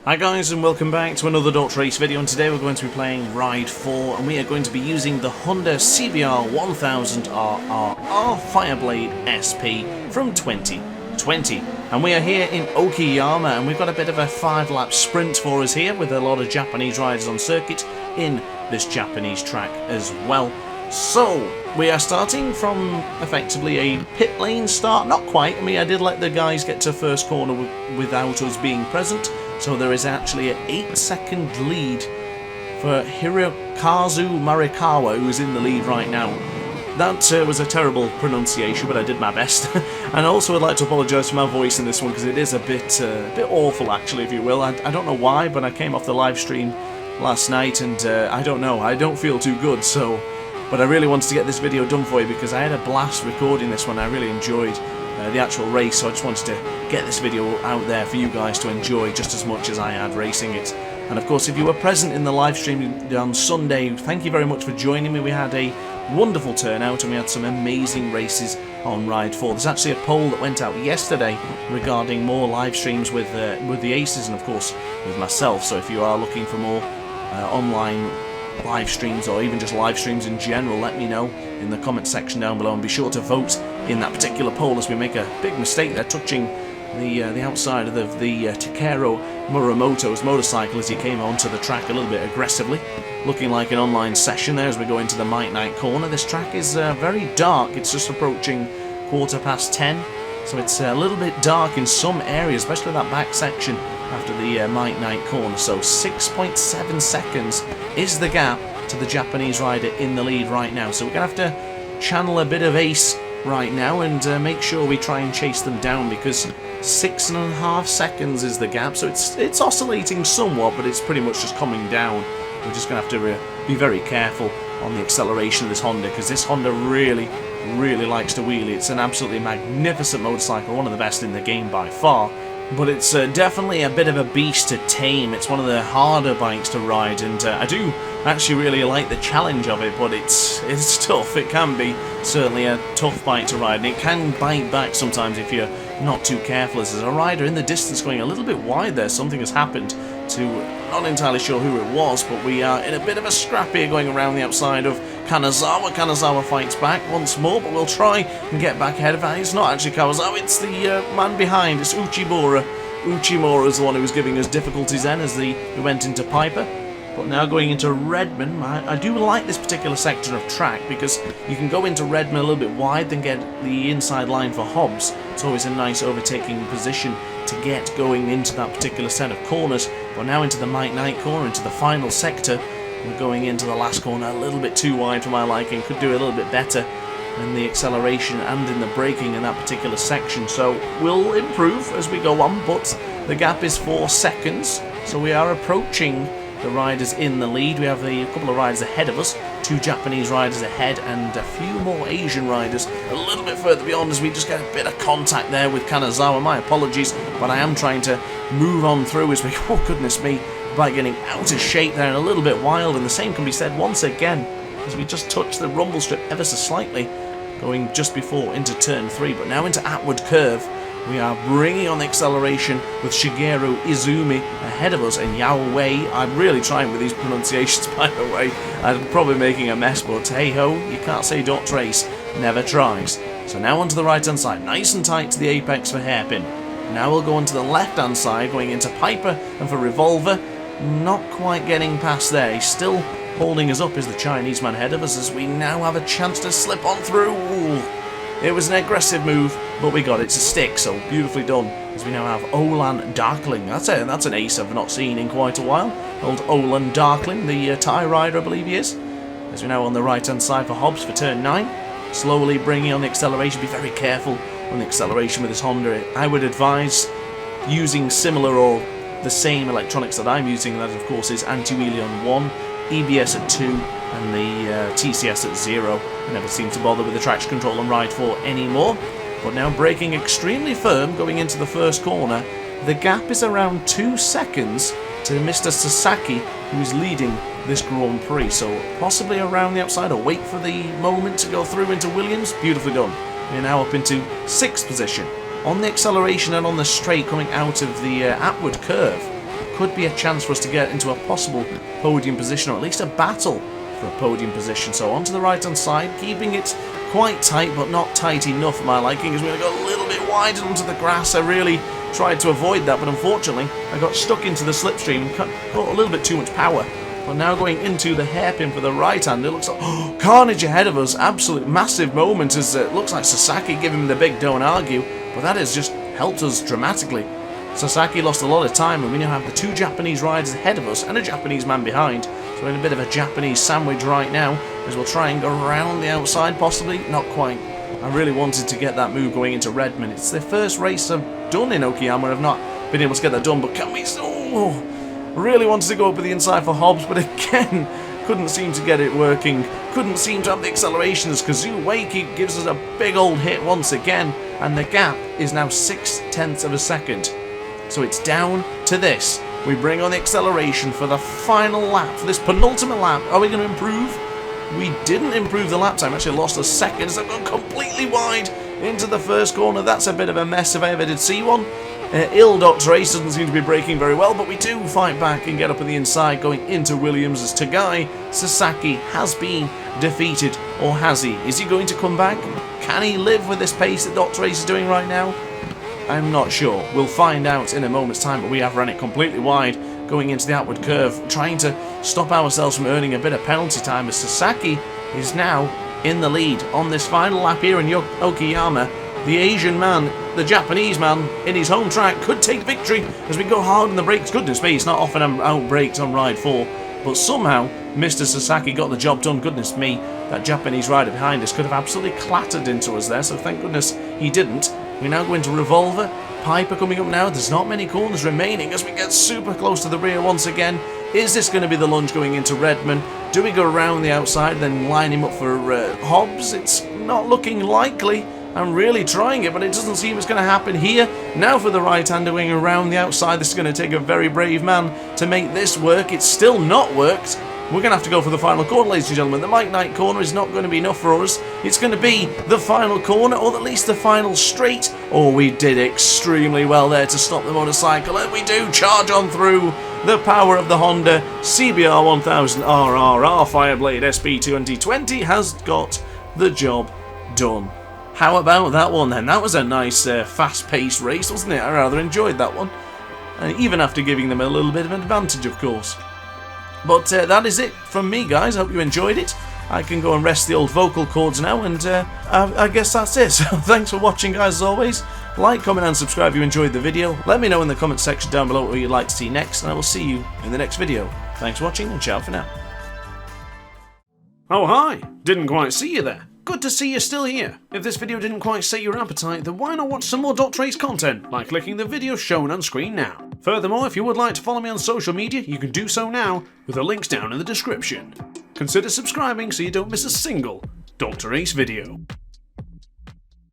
Hi guys, and welcome back to another DrAce video, and today we're going to be playing Ride 4 and we are going to be using the Honda CBR 1000RR Fireblade SP from 2020. And we are here in Okayama, and we've got a bit of a 5-lap sprint for us here with a lot of Japanese riders on circuit in this Japanese track as well. So, we are starting from effectively a pit lane start, not quite. I mean, I did let the guys get to first corner without us being present. So there is actually an 8-second lead for Hirokazu Marikawa, who is in the lead right now. That was a terrible pronunciation, but I did my best. And also I'd like to apologise for my voice in this one, because it is a bit awful actually, if you will. I don't know why, but I came off the live stream last night and I don't know, I don't feel too good, so... But I really wanted to get this video done for you because I had a blast recording this one. I really enjoyed the actual race, so I just wanted to get this video out there for you guys to enjoy just as much as I had racing it. And of course, if you were present in the live stream on Sunday, thank you very much for joining me. We had a wonderful turnout and we had some amazing races on Ride 4. There's actually a poll that went out yesterday regarding more live streams with the Aces and of course with myself. So if you are looking for more online live streams or even just live streams in general, let me know in the comment section down below, and be sure to vote in that particular poll, as we make a big mistake there touching the outside of the Takeru Muramoto's motorcycle as he came onto the track a little bit aggressively, looking like an online session there as we go into the Might Night corner. This track is very dark. It's just approaching 10:15, so it's a little bit dark in some areas, especially that back section after the Might Night corner. So 6.7 seconds is the gap to the Japanese rider in the lead right now. So we're going to have to channel a bit of ace right now and make sure we try and chase them down, because 6.5 seconds is the gap. So it's oscillating somewhat, but it's pretty much just coming down. We're just going to have to be very careful on the acceleration of this Honda, because this Honda really likes to wheelie. It's an absolutely magnificent motorcycle, one of the best in the game by far. But it's definitely a bit of a beast to tame. It's one of the harder bikes to ride, and I do actually really like the challenge of it, but it's tough. It can be certainly a tough bike to ride, and it can bite back sometimes if you're not too careful. As there's a rider in the distance going a little bit wide there. Something has happened to, not entirely sure who it was, but we are in a bit of a scrap here going around the outside of Kanazawa. Kanazawa fights back once more, but we'll try and get back ahead of that. It's not actually Kawazawa, it's the man behind. It's Uchimura. Uchimura is the one who was giving us difficulties then as we went into Piper. But now going into Redmond, I do like this particular section of track, because you can go into Redmond a little bit wide, then get the inside line for Hobbs. It's always a nice overtaking position to get going into that particular set of corners. But now into the Might Night corner, into the final sector, we're going into the last corner a little bit too wide for my liking. Could do a little bit better in the acceleration and in the braking in that particular section. So we'll improve as we go on, but the gap is 4 seconds. So we are approaching the riders in the lead. We have a couple of riders ahead of us, 2 Japanese riders ahead, and a few more Asian riders a little bit further beyond as we just get a bit of contact there with Kanazawa. My apologies, but I am trying to move on through as we, oh goodness me, by getting out of shape there and a little bit wild. And the same can be said once again as we just touch the rumble strip ever so slightly, going just before into turn 3, but now into Atwood Curve. We are bringing on the acceleration with Shigeru Izumi ahead of us, and Yao Wei. I'm really trying with these pronunciations, by the way. I'm probably making a mess, but hey ho, you can't say DrAce never tries. So now onto the right hand side, nice and tight to the apex for Hairpin. Now we'll go onto the left hand side, going into Piper and for Revolver. Not quite getting past there. He's still holding us up as the Chinese man ahead of us, as we now have a chance to slip on through. Ooh. It was an aggressive move, but we got it to stick, so beautifully done. As we now have Olan Darkling. That's an ace I've not seen in quite a while. Old Olan Darkling, the Thai rider I believe he is. As we're now on the right hand side for Hobbs for turn 9. Slowly bringing on the acceleration. Be very careful on the acceleration with this Honda. I would advise using similar or the same electronics that I'm using. That of course is anti-wheelie on 1, EBS at 2, and the TCS at 0. I never seem to bother with the traction control on Ride 4 anymore. But now braking extremely firm going into the first corner. The gap is around 2 seconds to Mr. Sasaki, who is leading this Grand Prix. So possibly around the outside, or wait for the moment to go through into Williams. Beautifully done. We're now up into 6th position. On the acceleration and on the straight coming out of the Atwood Curve. could be a chance for us to get into a possible podium position, or at least a battle for a podium position. So onto the right-hand side, keeping it quite tight, but not tight enough for my liking, as we're going to go a little bit wide onto the grass. I really tried to avoid that, but unfortunately I got stuck into the slipstream and got a little bit too much power. But now going into the hairpin for the right hand, it looks like carnage ahead of us. Absolute massive moment, as it looks like Sasaki giving him the big don't argue, but that has just helped us dramatically. Sasaki lost a lot of time, and we now have the two Japanese riders ahead of us and a Japanese man behind. So we're in a bit of a Japanese sandwich right now, as we'll try and go around the outside, possibly. Not quite. I really wanted to get that move going into Redmond. It's the first race I've done in Okayama. I've not been able to get that done, but can we... really wanted to go up with the inside for Hobbs, but again, couldn't seem to get it working. Couldn't seem to have the accelerations. Kazu Wakey gives us a big old hit once again, and the gap is now 0.6 of a second. So it's down to this. We bring on the acceleration for the final lap, for this penultimate lap. Are we going to improve? We didn't improve the lap time. Actually lost a second, so I've gone completely wide into the first corner. That's a bit of a mess if I ever did see one. DrAce doesn't seem to be braking very well, but we do fight back and get up on the inside, going into Williams as Tagai. Sasaki has been defeated, or has he? Is he going to come back? Can he live with this pace that DrAce is doing right now? I'm not sure. We'll find out in a moment's time, but we have run it completely wide, going into the outward curve, trying to stop ourselves from earning a bit of penalty time, as Sasaki is now in the lead on this final lap here in Okayama. The Asian man, the Japanese man, in his home track could take victory as we go hard on the brakes. Goodness me, it's not often I'm out-braked on Ride 4, but somehow Mr. Sasaki got the job done. Goodness me, that Japanese rider behind us could have absolutely clattered into us there, so thank goodness he didn't. We now go into Revolver. Piper coming up now. There's not many corners remaining as we get super close to the rear once again. Is this going to be the lunge going into Redmond? Do we go around the outside then line him up for Hobbs? It's not looking likely. I'm really trying it, but it doesn't seem it's going to happen here. Now for the right-hander going around the outside. This is going to take a very brave man to make this work. It's still not worked. We're going to have to go for the final corner, ladies and gentlemen. The Mike Knight corner is not going to be enough for us. It's going to be the final corner, or at least the final straight. Oh, we did extremely well there to stop the motorcycle, and we do charge on through. The power of the Honda CBR 1000RR Fireblade SP 2020 has got the job done. How about that one then? That was a nice fast-paced race, wasn't it? I rather enjoyed that one. And even after giving them a little bit of an advantage, of course. But that is it from me, guys. I hope you enjoyed it. I can go and rest the old vocal cords now, and I guess that's it. So thanks for watching, guys, as always. Like, comment, and subscribe if you enjoyed the video. Let me know in the comment section down below what you'd like to see next, and I will see you in the next video. Thanks for watching, and ciao for now. Oh, hi! Didn't quite see you there. Good to see you're still here. If this video didn't quite set your appetite, then why not watch some more DrAce content by clicking the video shown on screen now. Furthermore, if you would like to follow me on social media, you can do so now with the links down in the description. Consider subscribing so you don't miss a single DrAce video.